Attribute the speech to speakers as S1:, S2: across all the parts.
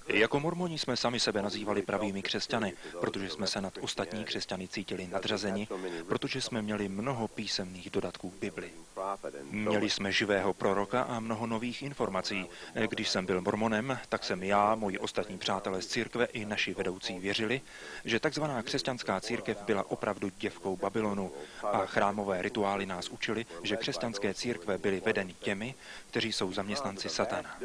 S1: Jako mormoni jsme sami sebe nazývali pravými křesťany, protože jsme se nad ostatní křesťany cítili nadřazeni, protože jsme měli mnoho písemných dodatků k Bibli. Měli jsme živého proroka a mnoho nových informací. Když jsem byl mormonem, tak jsem já, moji ostatní přátelé z církve i naši vedoucí věřili, že takzvaná křesťanská církev byla opravdu děvkou Babylonu a chrámové rituály nás učili, že křesťanské církve byly vedeny těmi, kteří jsou zaměstnanci satana.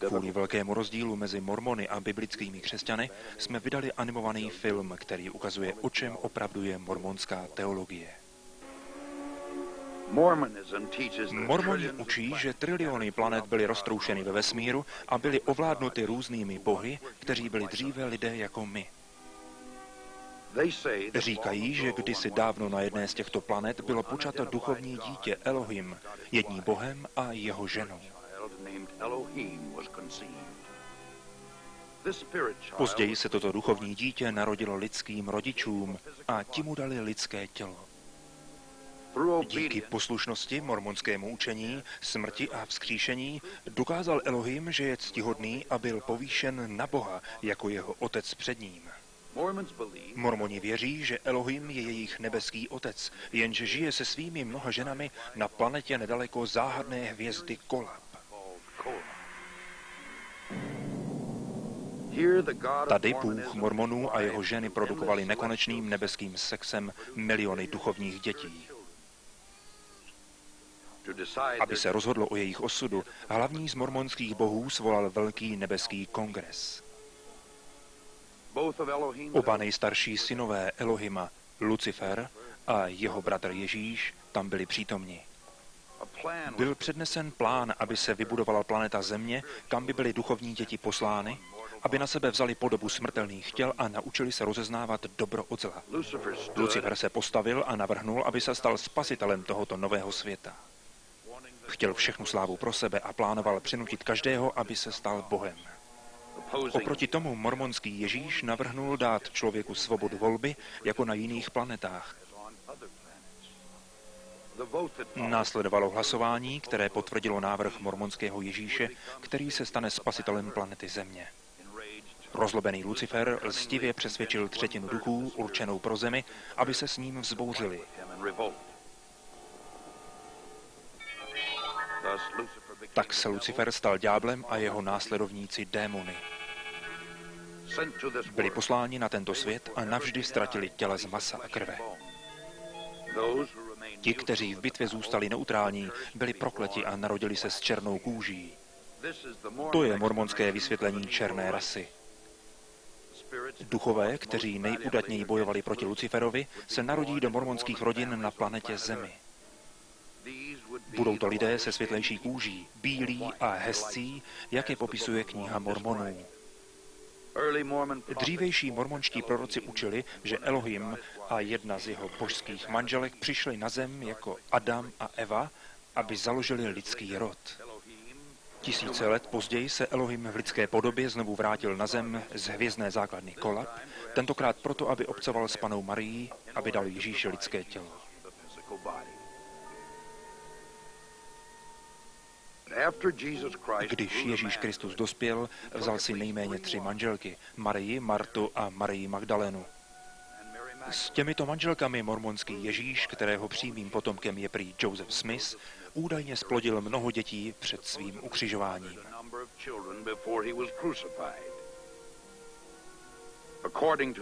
S1: Kvůli velkému rozdílu mezi mormony a biblickými křesťany jsme vydali animovaný film, který ukazuje, o čem opravdu je mormonská teologie. Mormoni učí, že triliony planet byly roztroušeny ve vesmíru a byly ovládnuty různými bohy, kteří byli dříve lidé jako my. Říkají, že kdysi dávno na jedné z těchto planet bylo počato duchovní dítě Elohim, jedním bohem a jeho ženou. Později se toto duchovní dítě narodilo lidským rodičům a ti mu dali lidské tělo. Díky poslušnosti mormonskému učení, smrti a vzkříšení dokázal Elohim, že je ctihodný a byl povýšen na Boha jako jeho otec před ním. Mormoni věří, že Elohim je jejich nebeský otec, jenže žije se svými mnoha ženami na planetě nedaleko záhadné hvězdy Kolab. Tady Bůh mormonů a jeho ženy produkovali nekonečným nebeským sexem miliony duchovních dětí. Aby se rozhodlo o jejich osudu, hlavní z mormonských bohů svolal velký nebeský kongres. Oba nejstarší synové Elohima, Lucifer a jeho bratr Ježíš, tam byli přítomni. Byl přednesen plán, aby se vybudovala planeta Země, kam by byly duchovní děti poslány, aby na sebe vzali podobu smrtelných těl a naučili se rozeznávat dobro od zla. Lucifer se postavil a navrhnul, aby se stal spasitelem tohoto nového světa. Chtěl všechnu slávu pro sebe a plánoval přinutit každého, aby se stal Bohem. Oproti tomu mormonský Ježíš navrhnul dát člověku svobodu volby jako na jiných planetách. Následovalo hlasování, které potvrdilo návrh mormonského Ježíše, který se stane spasitelem planety Země. Rozlobený Lucifer lstivě přesvědčil třetinu duchů určenou pro Zemi, aby se s ním vzbouřili. Tak se Lucifer stal ďáblem a jeho následovníci démony. Byli posláni na tento svět a navždy ztratili těla z masa a krve. Ti, kteří v bitvě zůstali neutrální, byli prokleti a narodili se s černou kůží. To je mormonské vysvětlení černé rasy. Duchové, kteří nejudatněji bojovali proti Luciferovi, se narodí do mormonských rodin na planetě Zemi. Budou to lidé se světlejší kůží, bílí a hezcí, jak je popisuje kniha Mormonů. Dřívější mormonští proroci učili, že Elohim a jedna z jeho božských manželek přišli na zem jako Adam a Eva, aby založili lidský rod. Tisíce let později se Elohim v lidské podobě znovu vrátil na zem z hvězdné základny Kolab, tentokrát proto, aby obcoval s Pannou Marií, aby dal Ježíši lidské tělo. Když Ježíš Kristus dospěl, vzal si nejméně 3 manželky, Marii, Martu a Marii Magdalenu. S těmito manželkami mormonský Ježíš, kterého přímým potomkem je prý Joseph Smith, údajně splodil mnoho dětí před svým ukřižováním.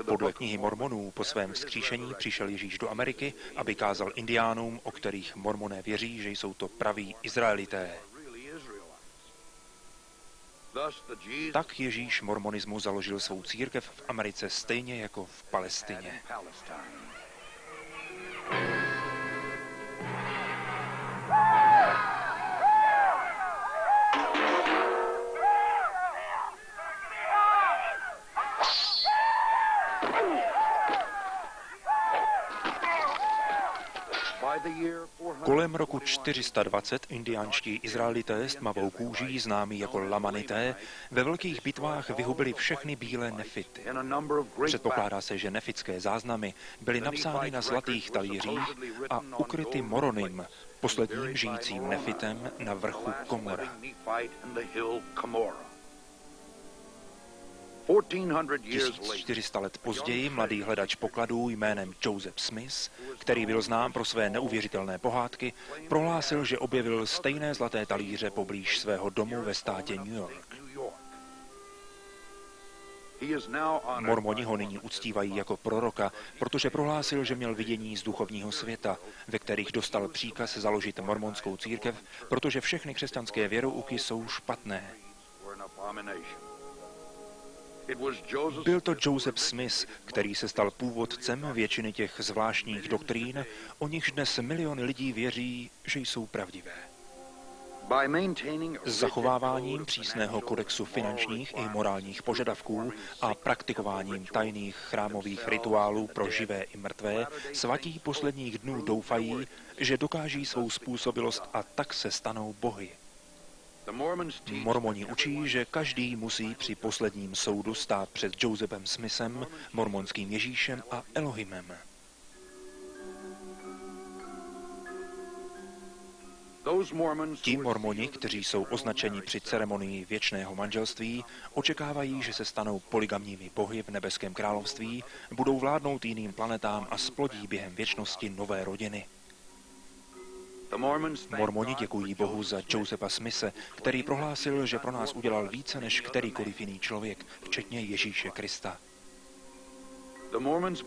S1: Podle knihy Mormonů po svém vzkříšení přišel Ježíš do Ameriky, aby kázal indiánům, o kterých mormoné věří, že jsou to praví Izraelité. Tak Ježíš mormonismu založil svou církev v Americe stejně jako v Palestině. Kolem roku 420 indiánští Izraelité s tmavou kůží, známí jako Lamanité, ve velkých bitvách vyhubili všechny bílé nefity. Předpokládá se, že nefické záznamy byly napsány na zlatých talířích a ukryty Moronim, posledním žijícím nefitem na vrchu Komora. 1400 let později mladý hledač pokladů jménem Joseph Smith, který byl znám pro své neuvěřitelné pohádky, prohlásil, že objevil stejné zlaté talíře poblíž svého domu ve státě New York. Mormoni ho nyní uctívají jako proroka, protože prohlásil, že měl vidění z duchovního světa, ve kterých dostal příkaz založit mormonskou církev, protože všechny křesťanské věrouky jsou špatné. Byl to Joseph Smith, který se stal původcem většiny těch zvláštních doktrín, o nichž dnes miliony lidí věří, že jsou pravdivé. S zachováváním přísného kodexu finančních i morálních požadavků a praktikováním tajných chrámových rituálů pro živé i mrtvé, svatí posledních dnů doufají, že dokáží svou způsobilost a tak se stanou bohy. Mormoni učí, že každý musí při posledním soudu stát před Josephem Smithem, mormonským Ježíšem a Elohimem. Ti mormoni, kteří jsou označeni při ceremonii věčného manželství, očekávají, že se stanou polygamními bohy v nebeském království, budou vládnout jiným planetám a splodí během věčnosti nové rodiny. Mormoni děkují Bohu za Josepha Smithe, který prohlásil, že pro nás udělal více než kterýkoliv jiný člověk, včetně Ježíše Krista.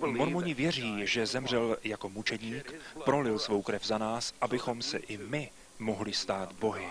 S1: Mormoni věří, že zemřel jako mučedník, prolil svou krev za nás, abychom se i my mohli stát bohy.